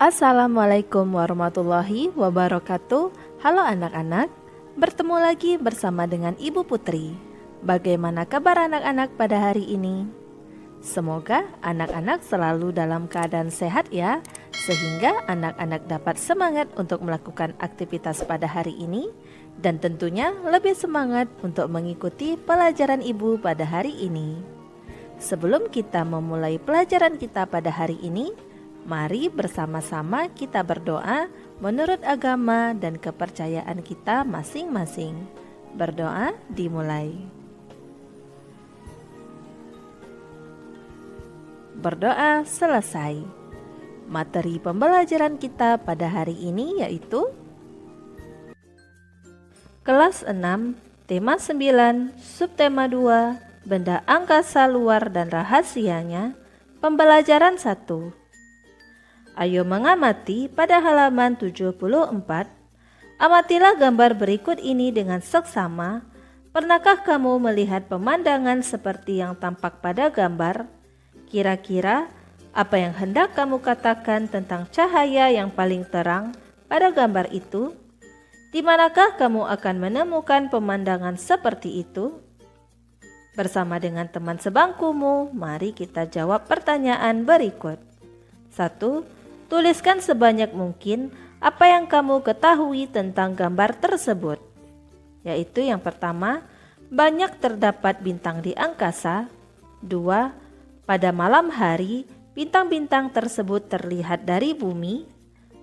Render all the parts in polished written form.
Assalamualaikum warahmatullahi wabarakatuh. Halo anak-anak, bertemu lagi bersama dengan Ibu Putri. Bagaimana kabar anak-anak pada hari ini? Semoga anak-anak selalu dalam keadaan sehat ya, sehingga anak-anak dapat semangat untuk melakukan aktivitas pada hari ini, dan tentunya lebih semangat untuk mengikuti pelajaran Ibu pada hari ini. Sebelum kita memulai pelajaran kita pada hari ini, mari bersama-sama kita berdoa menurut agama dan kepercayaan kita masing-masing. Berdoa dimulai. Berdoa selesai. Materi pembelajaran kita pada hari ini yaitu Kelas 6, Tema 9, Subtema 2, Benda Angkasa Luar dan Rahasianya, Pembelajaran 1. Ayo mengamati pada halaman 74. Amatilah gambar berikut ini dengan seksama. Pernahkah kamu melihat pemandangan seperti yang tampak pada gambar? Kira-kira apa yang hendak kamu katakan tentang cahaya yang paling terang pada gambar itu? Di manakah kamu akan menemukan pemandangan seperti itu? Bersama dengan teman sebangkumu, mari kita jawab pertanyaan berikut. 1. Tuliskan sebanyak mungkin apa yang kamu ketahui tentang gambar tersebut. Yaitu yang pertama, banyak terdapat bintang di angkasa. 2. Pada malam hari, bintang-bintang tersebut terlihat dari bumi.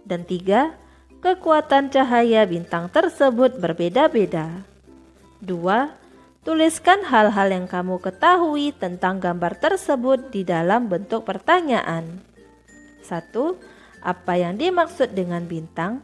Dan 3. Kekuatan cahaya bintang tersebut berbeda-beda. 2. Tuliskan hal-hal yang kamu ketahui tentang gambar tersebut di dalam bentuk pertanyaan. 1. Apa yang dimaksud dengan bintang?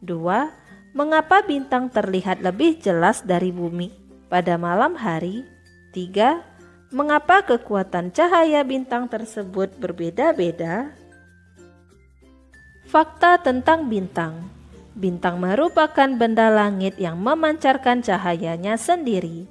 2. Mengapa bintang terlihat lebih jelas dari bumi pada malam hari? 3. Mengapa kekuatan cahaya bintang tersebut berbeda-beda? Fakta tentang bintang. Bintang merupakan benda langit yang memancarkan cahayanya sendiri.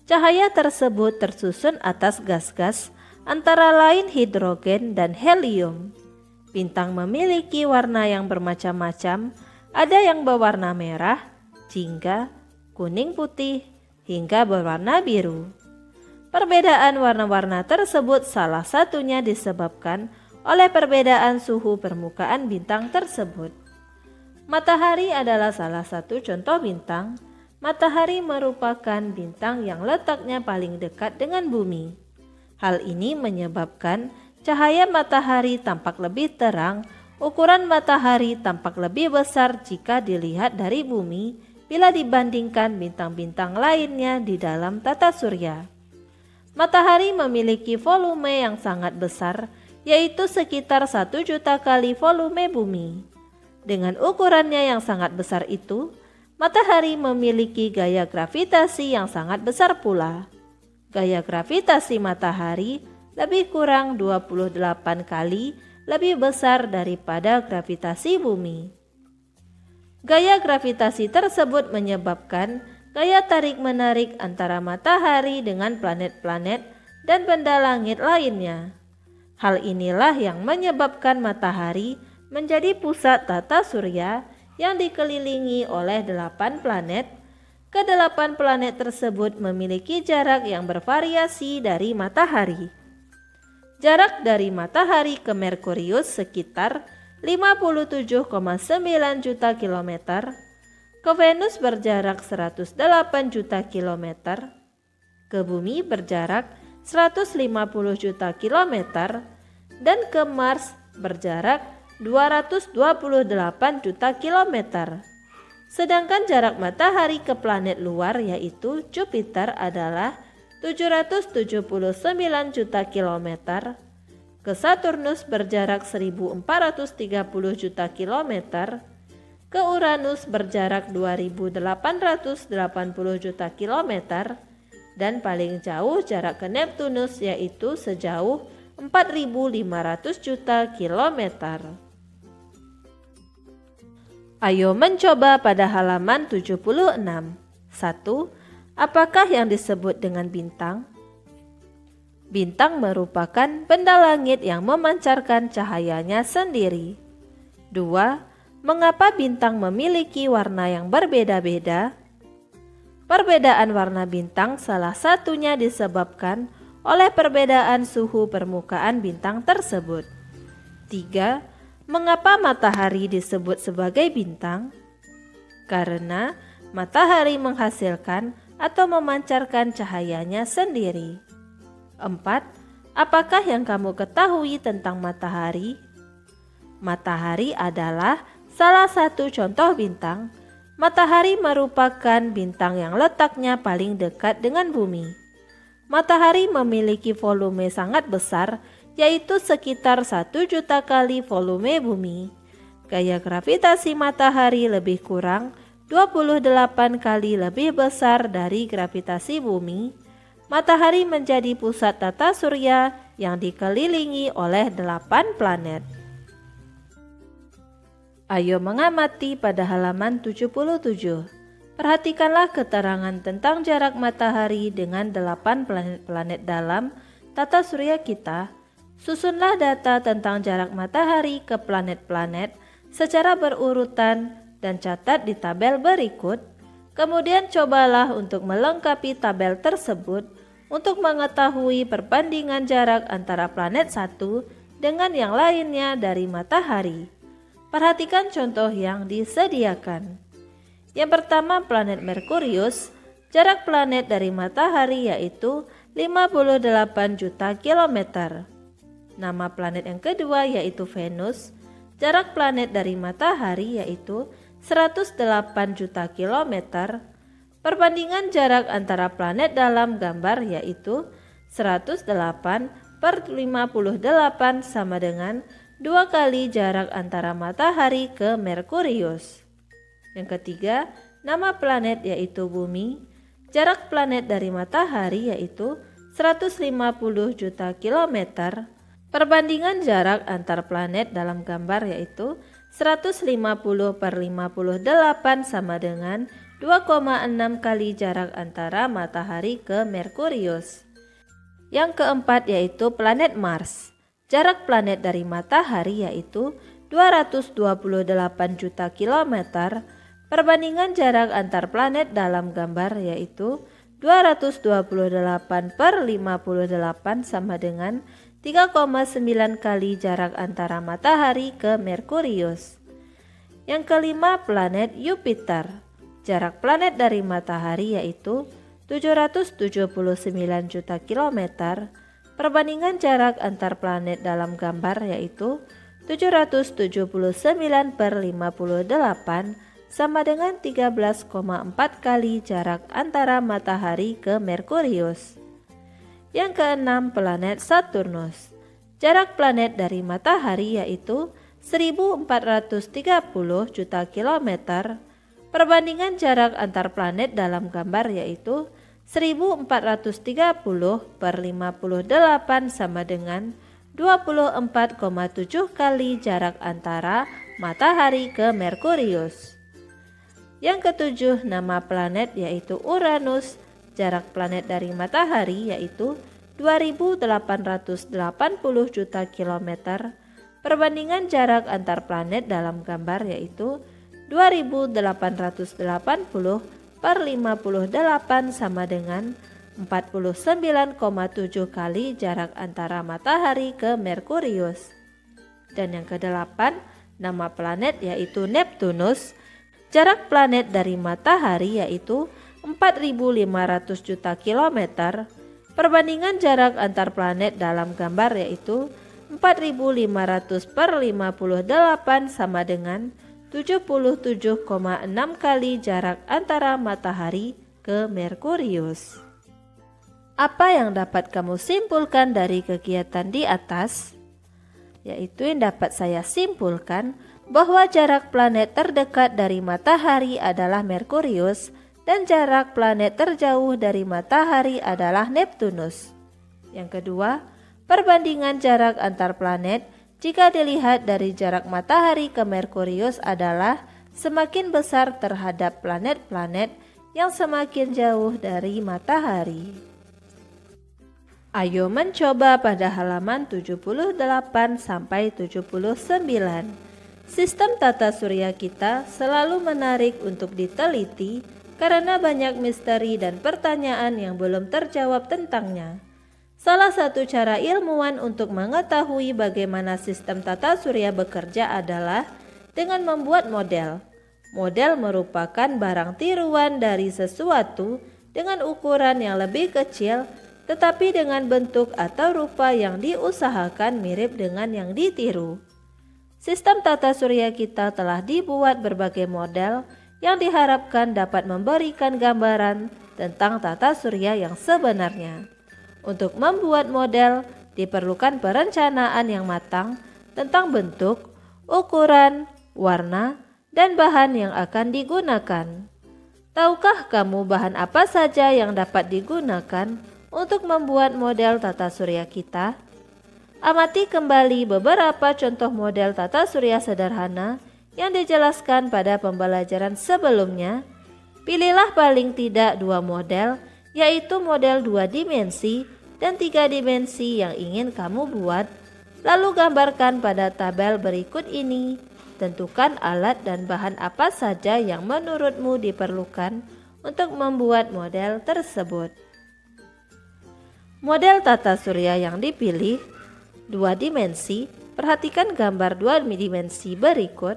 Cahaya tersebut tersusun atas gas-gas, antara lain hidrogen dan helium. Bintang memiliki warna yang bermacam-macam, ada yang berwarna merah, jingga, kuning putih, hingga berwarna biru. Perbedaan warna-warna tersebut salah satunya disebabkan oleh perbedaan suhu permukaan bintang tersebut. Matahari adalah salah satu contoh bintang. Matahari merupakan bintang yang letaknya paling dekat dengan bumi. Hal ini menyebabkan cahaya matahari tampak lebih terang. Ukuran matahari tampak lebih besar jika dilihat dari bumi bila dibandingkan bintang-bintang lainnya di dalam tata surya. Matahari memiliki volume yang sangat besar, yaitu sekitar 1 juta kali volume bumi. Dengan ukurannya yang sangat besar itu, matahari memiliki gaya gravitasi yang sangat besar pula. Gaya gravitasi matahari lebih kurang 28 kali lebih besar daripada gravitasi bumi. Gaya gravitasi tersebut menyebabkan gaya tarik-menarik antara matahari dengan planet-planet dan benda langit lainnya. Hal inilah yang menyebabkan matahari menjadi pusat tata surya yang dikelilingi oleh 8 planet. Ke-8 planet tersebut memiliki jarak yang bervariasi dari matahari. Jarak dari matahari ke Merkurius sekitar 57,9 juta kilometer, ke Venus berjarak 108 juta kilometer, ke bumi berjarak 150 juta kilometer, dan ke Mars berjarak 228 juta kilometer. Sedangkan jarak matahari ke planet luar yaitu Jupiter adalah 779 juta kilometer, ke Saturnus berjarak 1430 juta kilometer, ke Uranus berjarak 2880 juta kilometer, dan paling jauh jarak ke Neptunus yaitu sejauh 4500 juta kilometer. Ayo mencoba pada halaman 76. 1. Apakah yang disebut dengan bintang? Bintang merupakan benda langit yang memancarkan cahayanya sendiri. 2. Mengapa bintang memiliki warna yang berbeda-beda? Perbedaan warna bintang salah satunya disebabkan oleh perbedaan suhu permukaan bintang tersebut. 3. Mengapa matahari disebut sebagai bintang? Karena matahari menghasilkan atau memancarkan cahayanya sendiri. 4. Apakah yang kamu ketahui tentang matahari? Matahari adalah salah satu contoh bintang. Matahari merupakan bintang yang letaknya paling dekat dengan bumi. Matahari memiliki volume sangat besar, yaitu sekitar 1 juta kali volume bumi. Gaya gravitasi matahari lebih kurang 28 kali lebih besar dari gravitasi bumi. Matahari menjadi pusat tata surya yang dikelilingi oleh 8 planet. Ayo mengamati pada halaman 77. Perhatikanlah keterangan tentang jarak matahari dengan 8 planet-planet dalam tata surya kita. Susunlah data tentang jarak matahari ke planet-planet secara berurutan dan catat di tabel berikut. Kemudian cobalah untuk melengkapi tabel tersebut untuk mengetahui perbandingan jarak antara planet satu dengan yang lainnya dari matahari. Perhatikan contoh yang disediakan. Yang pertama, planet Merkurius. Jarak planet dari matahari yaitu 58 juta kilometer. Nama planet yang kedua yaitu Venus. Jarak planet dari matahari yaitu 108 juta kilometer. Perbandingan jarak antara planet dalam gambar yaitu 108 per 58 sama dengan 2 kali jarak antara matahari ke Merkurius. Yang ketiga, nama planet yaitu Bumi. Jarak planet dari matahari yaitu 150 juta kilometer. Perbandingan jarak antar planet dalam gambar yaitu 150 per 58 sama dengan 2,6 kali jarak antara matahari ke Merkurius. Yang keempat yaitu planet Mars. Jarak planet dari matahari yaitu 228 juta kilometer. Perbandingan jarak antar planet dalam gambar yaitu 228 per 58 sama dengan 3,9 kali jarak antara matahari ke Merkurius. Yang kelima, planet Jupiter. Jarak planet dari matahari yaitu 779 juta kilometer. Perbandingan jarak antar planet dalam gambar yaitu 779 per 58 sama dengan 13,4 kali jarak antara matahari ke Merkurius. Yang keenam, planet Saturnus. Jarak planet dari matahari yaitu 1430 juta kilometer. Perbandingan jarak antar planet dalam gambar yaitu 1430 per 58 sama dengan 24,7 kali jarak antara matahari ke Merkurius. Yang ketujuh, nama planet yaitu Uranus. Jarak planet dari matahari yaitu 2880 juta kilometer. Perbandingan jarak antar planet dalam gambar yaitu 2880 per 58 sama dengan 49,7 kali jarak antara matahari ke Merkurius. Dan yang kedelapan, nama planet yaitu Neptunus. Jarak planet dari matahari yaitu 4.500 juta kilometer. Perbandingan jarak antar planet dalam gambar yaitu 4.500 per 58 sama dengan 77,6 kali jarak antara matahari ke Merkurius. Apa yang dapat kamu simpulkan dari kegiatan di atas? Yaitu yang dapat saya simpulkan bahwa jarak planet terdekat dari matahari adalah Merkurius dan jarak planet terjauh dari matahari adalah Neptunus. Yang kedua, perbandingan jarak antar planet jika dilihat dari jarak matahari ke Merkurius adalah semakin besar terhadap planet-planet yang semakin jauh dari matahari. Ayo mencoba pada halaman 78 sampai 79. Sistem tata surya kita selalu menarik untuk diteliti karena banyak misteri dan pertanyaan yang belum terjawab tentangnya. Salah satu cara ilmuwan untuk mengetahui bagaimana sistem tata surya bekerja adalah dengan membuat model. Model merupakan barang tiruan dari sesuatu dengan ukuran yang lebih kecil, tetapi dengan bentuk atau rupa yang diusahakan mirip dengan yang ditiru. Sistem tata surya kita telah dibuat berbagai model yang diharapkan dapat memberikan gambaran tentang tata surya yang sebenarnya. Untuk membuat model, diperlukan perencanaan yang matang tentang bentuk, ukuran, warna, dan bahan yang akan digunakan. Tahukah kamu bahan apa saja yang dapat digunakan untuk membuat model tata surya kita? Amati kembali beberapa contoh model tata surya sederhana yang dijelaskan pada pembelajaran sebelumnya. Pilihlah paling tidak 2 model, yaitu model 2 dimensi dan 3 dimensi yang ingin kamu buat. Lalu gambarkan pada tabel berikut ini. Tentukan alat dan bahan apa saja yang menurutmu diperlukan untuk membuat model tersebut. Model tata surya yang dipilih 2 dimensi, perhatikan gambar 2 dimensi berikut.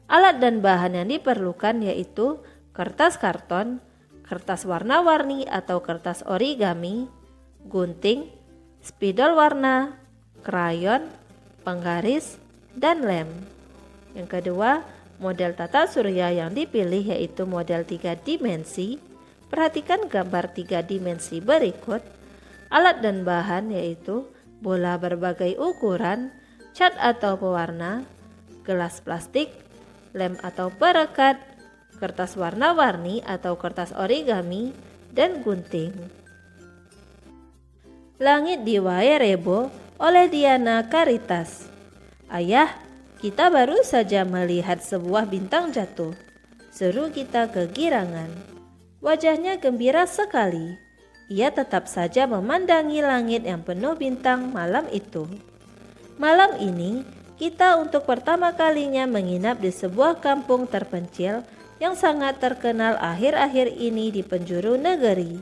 Alat dan bahan yang diperlukan yaitu kertas karton, kertas warna-warni atau kertas origami, gunting, spidol warna, krayon, penggaris, dan lem. Yang kedua, model tata surya yang dipilih yaitu model 3 dimensi. Perhatikan gambar 3 dimensi berikut. Alat dan bahan yaitu bola berbagai ukuran, cat atau pewarna, gelas plastik, lem atau perekat, kertas warna-warni atau kertas origami, dan gunting. Langit di Wairebo oleh Diana Caritas. Ayah, kita baru saja melihat sebuah bintang jatuh. Seru kita kegirangan. Wajahnya gembira sekali. Ia tetap saja memandangi langit yang penuh bintang malam itu. Malam ini, kita untuk pertama kalinya menginap di sebuah kampung terpencil yang sangat terkenal akhir-akhir ini di penjuru negeri.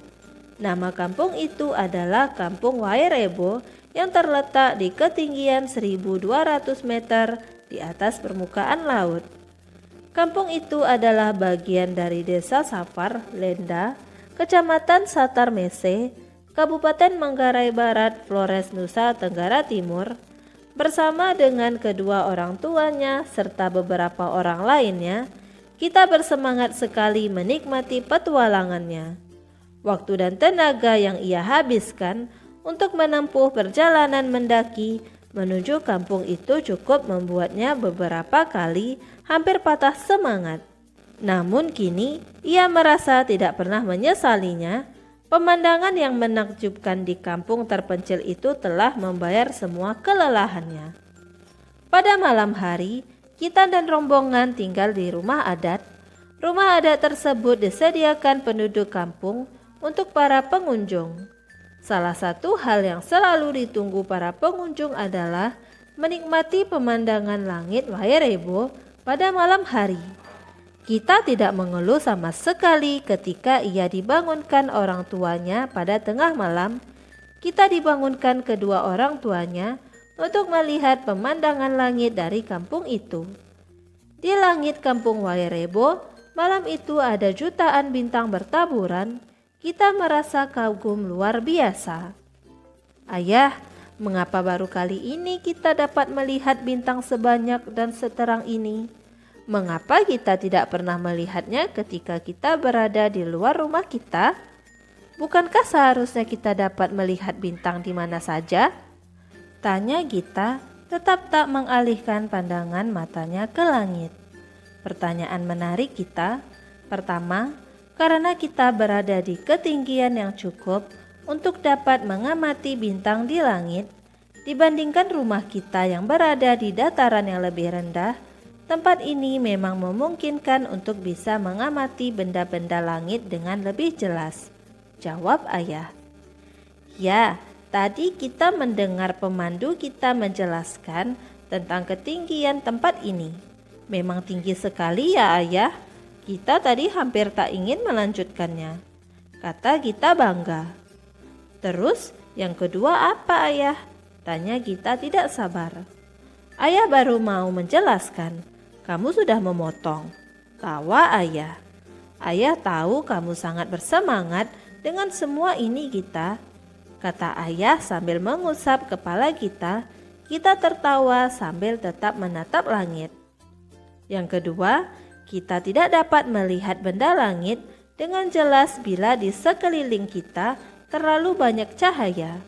Nama kampung itu adalah Kampung Wairebo yang terletak di ketinggian 1.200 meter di atas permukaan laut. Kampung itu adalah bagian dari Desa Safar, Lenda, Kecamatan Satar Mese, Kabupaten Manggarai Barat, Flores, Nusa Tenggara Timur, bersama dengan kedua orang tuanya serta beberapa orang lainnya. Kita bersemangat sekali menikmati petualangannya. Waktu dan tenaga yang ia habiskan untuk menempuh perjalanan mendaki menuju kampung itu cukup membuatnya beberapa kali hampir patah semangat. Namun kini ia merasa tidak pernah menyesalinya. Pemandangan yang menakjubkan di kampung terpencil itu telah membayar semua kelelahannya. Pada malam hari, kita dan rombongan tinggal di rumah adat. Rumah adat tersebut disediakan penduduk kampung untuk para pengunjung. Salah satu hal yang selalu ditunggu para pengunjung adalah menikmati pemandangan langit Wairebo pada malam hari. Kita tidak mengeluh sama sekali ketika ia dibangunkan orang tuanya pada tengah malam. Kita dibangunkan kedua orang tuanya untuk melihat pemandangan langit dari kampung itu. Di langit kampung Wairebo, malam itu ada jutaan bintang bertaburan. Kita merasa kagum luar biasa. Ayah, mengapa baru kali ini kita dapat melihat bintang sebanyak dan seterang ini? Mengapa kita tidak pernah melihatnya ketika kita berada di luar rumah kita? Bukankah seharusnya kita dapat melihat bintang di mana saja? Tanya Gita, tetap tak mengalihkan pandangan matanya ke langit. Pertanyaan menarik kita. Pertama, karena kita berada di ketinggian yang cukup untuk dapat mengamati bintang di langit. Dibandingkan rumah kita yang berada di dataran yang lebih rendah, tempat ini memang memungkinkan untuk bisa mengamati benda-benda langit dengan lebih jelas. Jawab ayah. Ya, tadi kita mendengar pemandu kita menjelaskan tentang ketinggian tempat ini. Memang tinggi sekali ya ayah. Kita tadi hampir tak ingin melanjutkannya, kata Gita bangga. Terus yang kedua apa ayah? Tanya Gita tidak sabar. Ayah baru mau menjelaskan, kamu sudah memotong. Tawa ayah. Ayah tahu kamu sangat bersemangat dengan semua ini Gita, kata ayah sambil mengusap kepala Gita. Gita tertawa sambil tetap menatap langit. Yang kedua, kita tidak dapat melihat benda langit dengan jelas bila di sekeliling kita terlalu banyak cahaya.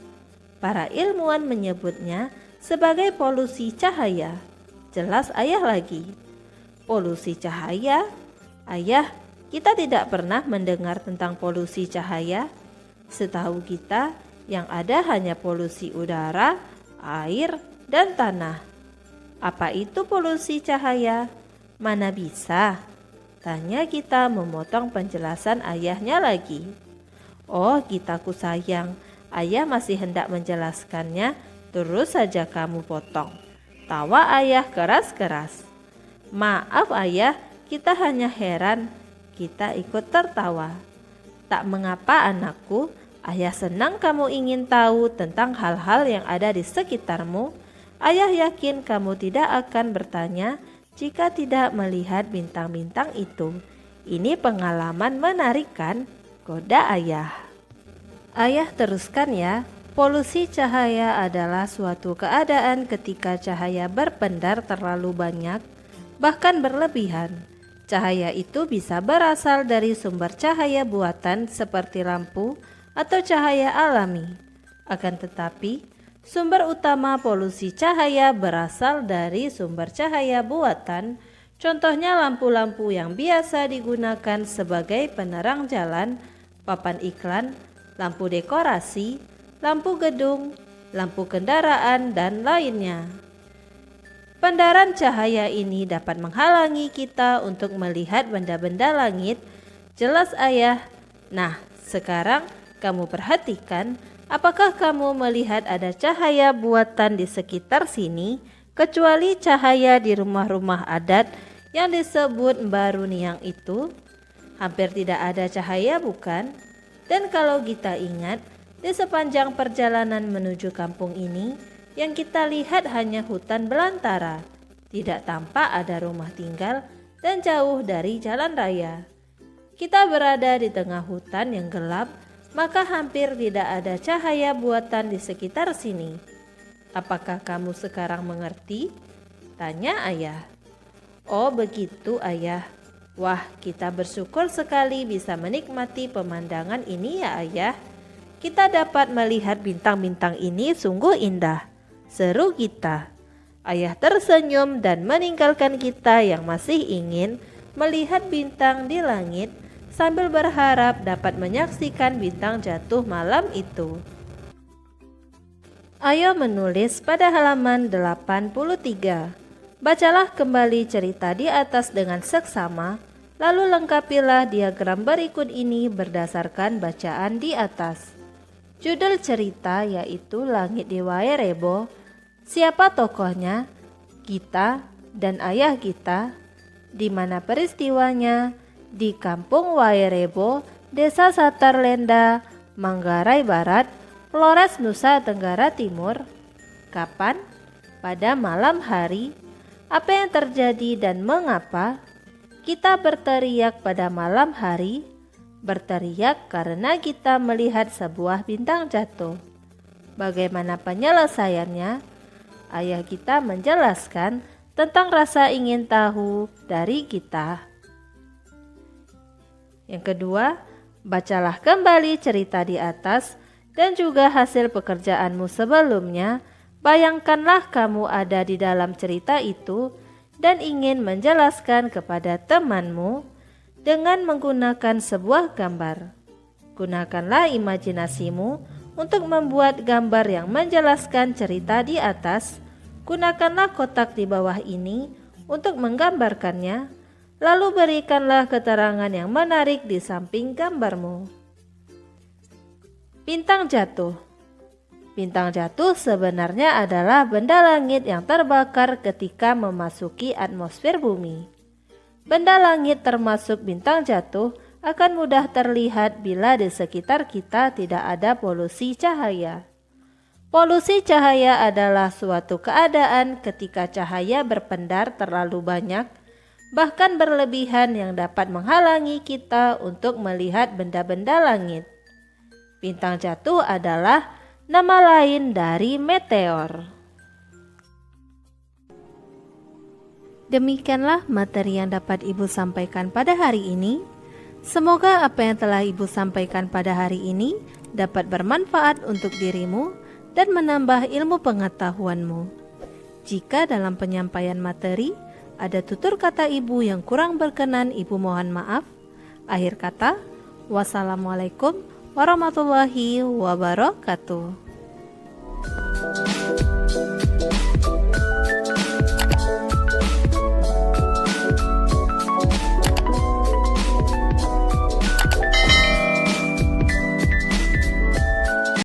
Para ilmuwan menyebutnya sebagai polusi cahaya. Jelas ayah lagi. Polusi cahaya? Ayah, kita tidak pernah mendengar tentang polusi cahaya. Setahu kita, yang ada hanya polusi udara, air, dan tanah. Apa itu polusi cahaya? Mana bisa? Tanya Gita memotong penjelasan ayahnya lagi. Oh Gitaku sayang, ayah masih hendak menjelaskannya, terus saja kamu potong. Tawa ayah keras-keras. Maaf ayah, kita hanya heran. Gita ikut tertawa. Tak mengapa anakku, ayah senang kamu ingin tahu tentang hal-hal yang ada di sekitarmu. Ayah yakin kamu tidak akan bertanya jika tidak melihat bintang-bintang itu. Ini pengalaman menarik kan? Goda ayah. Ayah teruskan ya. Polusi cahaya adalah suatu keadaan ketika cahaya berpendar terlalu banyak, bahkan berlebihan. Cahaya itu bisa berasal dari sumber cahaya buatan seperti lampu atau cahaya alami. Akan tetapi, sumber utama polusi cahaya berasal dari sumber cahaya buatan, contohnya lampu-lampu yang biasa digunakan sebagai penerang jalan, papan iklan, lampu dekorasi, lampu gedung, lampu kendaraan, dan lainnya. Pendaran cahaya ini dapat menghalangi kita untuk melihat benda-benda langit. Jelas ayah. Nah, sekarang kamu perhatikan, apakah kamu melihat ada cahaya buatan di sekitar sini, kecuali cahaya di rumah-rumah adat yang disebut Mbaruniang itu? Hampir tidak ada cahaya bukan? Dan kalau kita ingat, di sepanjang perjalanan menuju kampung ini, yang kita lihat hanya hutan belantara. Tidak tampak ada rumah tinggal dan jauh dari jalan raya. Kita berada di tengah hutan yang gelap, maka hampir tidak ada cahaya buatan di sekitar sini. Apakah kamu sekarang mengerti? Tanya ayah. Oh begitu ayah. Wah, kita bersyukur sekali bisa menikmati pemandangan ini ya ayah. Kita dapat melihat bintang-bintang ini sungguh indah. Seru Gita. Ayah tersenyum dan meninggalkan Gita yang masih ingin melihat bintang di langit sambil berharap dapat menyaksikan bintang jatuh malam itu. Ayo menulis pada halaman 83. Bacalah kembali cerita di atas dengan seksama, lalu lengkapilah diagram berikut ini berdasarkan bacaan di atas. Judul cerita yaitu Langit di Wairebo. Siapa tokohnya? Gita dan ayah Gita. Di mana peristiwanya? Di Kampung Wairebo, Desa Satarlenda, Manggarai Barat, Flores, Nusa Tenggara Timur. Kapan? Pada malam hari. Apa yang terjadi dan mengapa? Kita berteriak pada malam hari. Berteriak karena kita melihat sebuah bintang jatuh. Bagaimana penyelesaiannya? Ayah kita menjelaskan tentang rasa ingin tahu dari kita. Yang kedua, bacalah kembali cerita di atas dan juga hasil pekerjaanmu sebelumnya. Bayangkanlah kamu ada di dalam cerita itu dan ingin menjelaskan kepada temanmu dengan menggunakan sebuah gambar. Gunakanlah imajinasimu untuk membuat gambar yang menjelaskan cerita di atas. Gunakanlah kotak di bawah ini untuk menggambarkannya, lalu berikanlah keterangan yang menarik di samping gambarmu. Bintang jatuh. Bintang jatuh sebenarnya adalah benda langit yang terbakar ketika memasuki atmosfer bumi. Benda langit termasuk bintang jatuh akan mudah terlihat bila di sekitar kita tidak ada polusi cahaya. Polusi cahaya adalah suatu keadaan ketika cahaya berpendar terlalu banyak, bahkan berlebihan yang dapat menghalangi kita untuk melihat benda-benda langit. Bintang jatuh adalah nama lain dari meteor. Demikianlah materi yang dapat Ibu sampaikan pada hari ini. Semoga apa yang telah Ibu sampaikan pada hari ini dapat bermanfaat untuk dirimu dan menambah ilmu pengetahuanmu. Jika dalam penyampaian materi ada tutur kata Ibu yang kurang berkenan, Ibu mohon maaf. Akhir kata, wassalamualaikum warahmatullahi wabarakatuh.